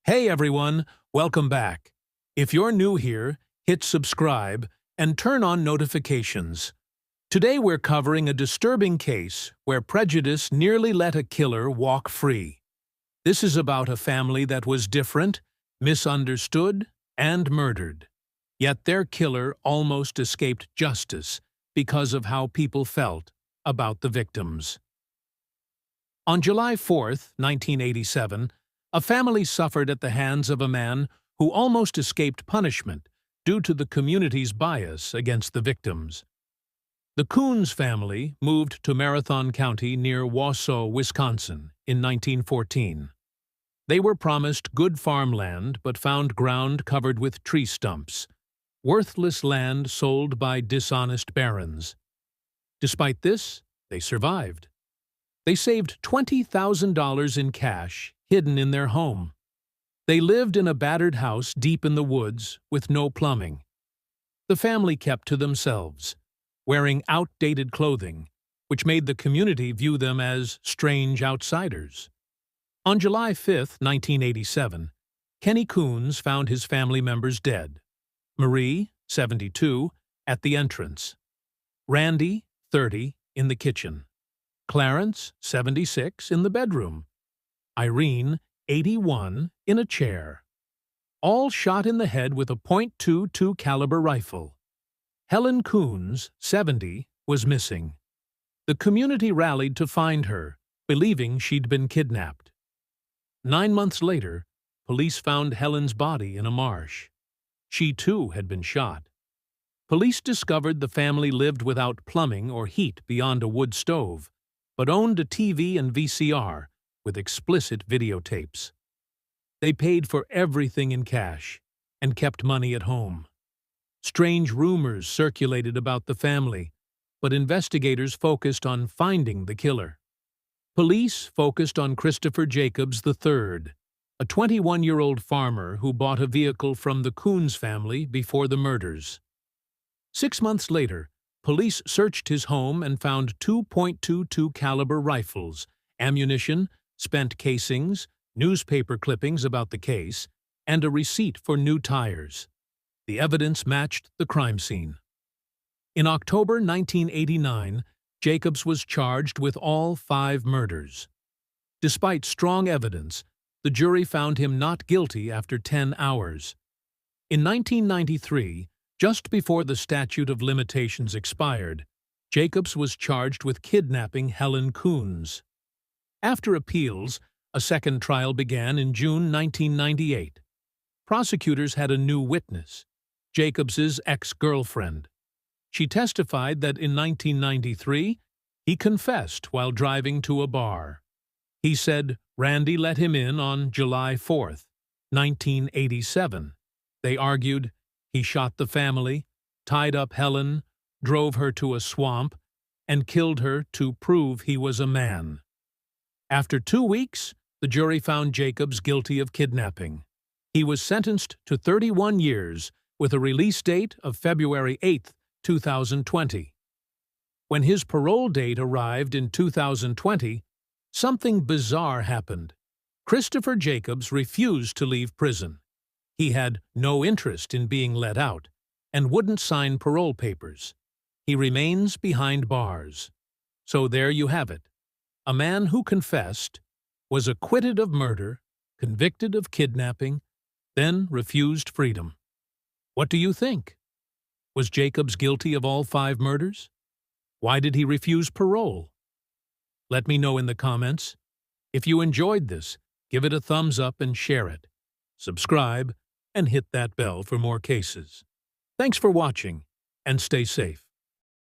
Hey everyone, welcome back. If you're new here, hit subscribe and turn on notifications. Today we're covering a disturbing case where prejudice nearly let a killer walk free. This is about a family that was different, misunderstood, and murdered. Yet their killer almost escaped justice because of how people felt about the victims. On July 4th, 1987, a family suffered at the hands of a man who almost escaped punishment due to the community's bias against the victims. The Coons family moved to Marathon County near Wausau, Wisconsin, in 1914. They were promised good farmland but found ground covered with tree stumps, worthless land sold by dishonest barons. Despite this, they survived. They saved $20,000 in cash hidden in their home. They lived in a battered house deep in the woods with no plumbing. The family kept to themselves, wearing outdated clothing, which made the community view them as strange outsiders. On July 5, 1987, Kenny Coons found his family members dead. Marie, 72, at the entrance. Randy, 30, in the kitchen. Clarence, 76, in the bedroom. Irene, 81, in a chair. All shot in the head with a .22 caliber rifle. Helen Coons, 70, was missing. The community rallied to find her, believing she'd been kidnapped. 9 months later, police found Helen's body in a marsh. She too had been shot. Police discovered the family lived without plumbing or heat beyond a wood stove, but owned a TV and VCR with explicit videotapes. They paid for everything in cash and kept money at home. Strange rumors circulated about the family, but investigators focused on finding the killer. Police focused on Christopher Jacobs III, a 21-year-old farmer who bought a vehicle from the Coons family before the murders. 6 months later, police searched his home and found two .22 caliber rifles, ammunition, spent casings, newspaper clippings about the case, and a receipt for new tires. The evidence matched the crime scene. In October 1989, Jacobs was charged with all 5 murders. Despite strong evidence, the jury found him not guilty after 10 hours. In 1993, just before the statute of limitations expired, Jacobs was charged with kidnapping Helen Coons. After appeals, a second trial began in June 1998. Prosecutors had a new witness, Jacobs's ex-girlfriend. She testified that in 1993, he confessed while driving to a bar. He said Randy let him in on July 4, 1987. They argued he shot the family, tied up Helen, drove her to a swamp, and killed her to prove he was a man. After 2 weeks, the jury found Jacobs guilty of kidnapping. He was sentenced to 31 years with a release date of February 8, 2020. When his parole date arrived in 2020, something bizarre happened. Christopher Jacobs refused to leave prison. He had no interest in being let out and wouldn't sign parole papers. He remains behind bars. So there you have it. A man who confessed, was acquitted of murder, convicted of kidnapping, then refused freedom. What do you think? Was Jacobs guilty of all 5 murders? Why did he refuse parole? Let me know in the comments. If you enjoyed this, give it a thumbs up and share it. Subscribe and hit that bell for more cases. Thanks for watching, and stay safe.